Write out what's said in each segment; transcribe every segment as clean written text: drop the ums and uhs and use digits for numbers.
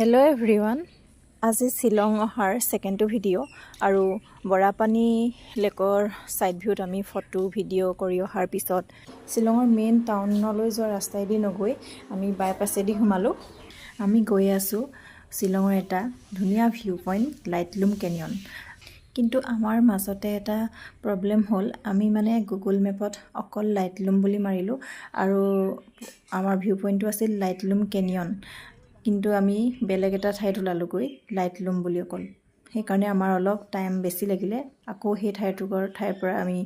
Hello' everyone, আজি শ্বিলং অহাৰ ছেকেণ্ডটো video' আৰু বৰাপানী লেকৰ ছাইড ভিউত আমি ফটো ভিডিঅ' কৰি অহাৰ পিছত শ্বিলঙৰ মেইন টাউনলৈ যোৱা ৰাস্তাইদি নগৈ আমি বাইপাছেদি সোমালোঁ। আমি গৈ আছোঁ শ্বিলঙৰ এটা ধুনীয়া ভিউ পইণ্ট লাইটলুম কেনিয়ন। কিন্তু আমাৰ মাজতে এটা প্ৰব্লেম হ'ল, আমি মানে গুগল মেপত অকল লাইটলুম বুলি মাৰিলোঁ আৰু আমাৰ ভিউ পইণ্টটো আছিল লাইটলুম কেনিয়ন, কিন্তু আমি বেলেগ এটা ঠাইত ওলালোগৈ লাইটলুম বুলি অকল। সেইকাৰণে আমাৰ অলপ টাইম বেছি লাগিলে। আকৌ সেই ঠাইৰ পৰা আমি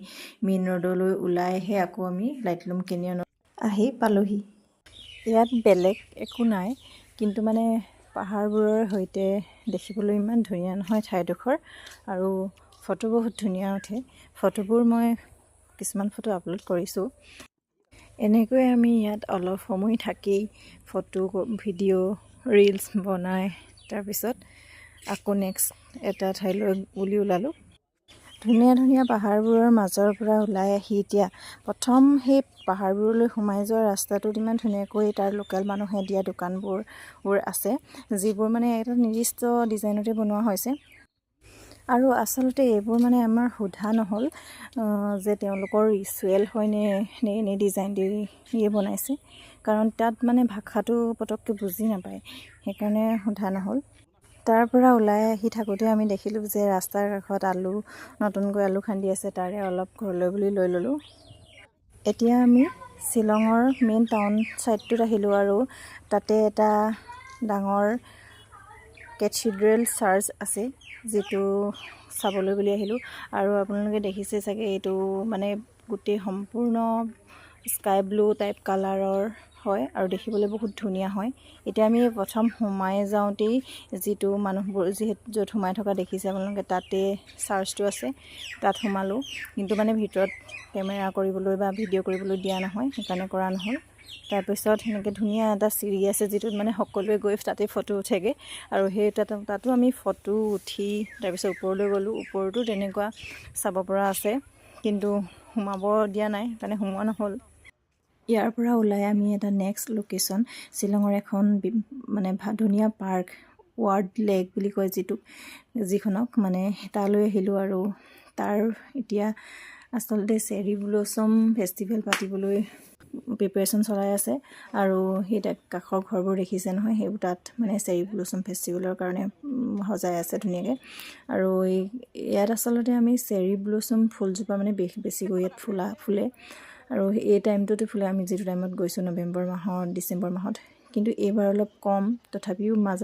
মেইন ৰোডলৈ ওলাইহে আকৌ আমি লাইটলুম কেনিয়নত আহি পালোহি। ইয়াত বেলেগ একো নাই, কিন্তু মানে পাহাৰবোৰৰ সৈতে দেখিবলৈ ইমান ধুনীয়া নহয় ঠাইডোখৰ, আৰু ফটো বহুত ধুনীয়া উঠে। ফটোবোৰ মই কিছুমান ফটো আপলোড কৰিছোঁ। এনেকৈ আমি ইয়াত অলপ সময় থাকি ফটো ভিডিঅ' ৰিলছ বনাই তাৰপিছত আকৌ নেক্সট এটা ঠাইলৈ বুলি ওলালোঁ। ধুনীয়া ধুনীয়া পাহাৰবোৰৰ মাজৰ পৰা ওলাই আহি এতিয়া প্ৰথম সেই পাহাৰবোৰলৈ সোমাই যোৱা ৰাস্তাটোত ইমান ধুনীয়াকৈ তাৰ লোকেল মানুহে দিয়া দোকানবোৰ আছে, যিবোৰ মানে এটা নিৰ্দিষ্ট ডিজাইনতে বনোৱা হৈছে। আৰু আচলতে এইবোৰ মানে আমাৰ সোধা নহ'ল যে তেওঁলোকৰ ৰিচুৱেল হয়নে নে এনেই ডিজাইন দিয়ে বনাইছে, কাৰণ তাত মানে ভাষাটো পটককৈ বুজি নাপায়, সেইকাৰণে সোধা নহ'ল। তাৰ পৰা ওলাই আহি থাকোঁতে আমি দেখিলোঁ যে ৰাস্তাৰ কাষত নতুনকৈ আলু খান্দি আছে, তাৰে অলপ ঘৰলৈ বুলি লৈ ল'লোঁ। এতিয়া আমি শ্বিলঙৰ মেইন টাউন ছাইডটোত আহিলোঁ আৰু তাতে এটা ডাঙৰ কেথিড্ৰেল চাৰ্চ আছে, যিটো চাবলৈ বুলি আহিলোঁ। আৰু আপোনালোকে দেখিছে চাগে, এইটো মানে গোটেই সম্পূৰ্ণ স্কাই ব্লু টাইপ কালাৰৰ হয় আৰু দেখিবলৈ বহুত ধুনীয়া হয়। এতিয়া আমি প্ৰথম সোমাই যাওঁতেই যিটো মানুহবোৰ য'ত সোমাই থকা দেখিছে আপোনালোকে, তাতে চাৰ্চটো আছে, তাত সোমালোঁ। কিন্তু মানে ভিতৰত কেমেৰা কৰিবলৈ বা ভিডিঅ' কৰিবলৈ দিয়া নহয়, সেইকাৰণে কৰা নহ'ল। তাৰপিছত সেনেকৈ ধুনীয়া এটা চিৰি আছে, যিটোত মানে সকলোৱে গৈ তাতে ফটো উঠেগৈ, আৰু সেই তাতো আমি ফটো উঠি তাৰপিছত ওপৰলৈ গ'লোঁ। ওপৰতো তেনেকুৱা চাব পৰা আছে, কিন্তু সোমাব দিয়া নাই, সেইকাৰণে সোমোৱা নহ'ল। ইয়াৰ পৰা ওলাই আমি এটা নেক্সট লোকেশ্যন, শ্বিলঙৰ এখন মানে ধুনীয়া পাৰ্ক, ৱাৰ্ড লেক বুলি কয় যিখনক, মানে তালৈ আহিলোঁ। আৰু তাৰ এতিয়া আচলতে চেৰী ব্ল'চম ফেষ্টিভেল পাতিবলৈ প্ৰিপেৰেশ্যন চলাই আছে, আৰু সেই কাষৰ ঘৰবোৰ দেখিছে নহয়, সেইবোৰ তাত মানে চেৰী ব্ল'চম ফেষ্টিভেলৰ কাৰণে সজাই আছে ধুনীয়াকৈ। আৰু ইয়াত আচলতে আমি চেৰী ব্ল'চম ফুলজোপা মানে বেছিকৈ ইয়াত ফুলে, আৰু এই টাইমটোতে ফুলে। আমি যিটো টাইমত গৈছোঁ নৱেম্বৰ মাহত, ডিচেম্বৰ মাহত, কিন্তু এইবাৰ অলপ কম, তথাপিও মাজত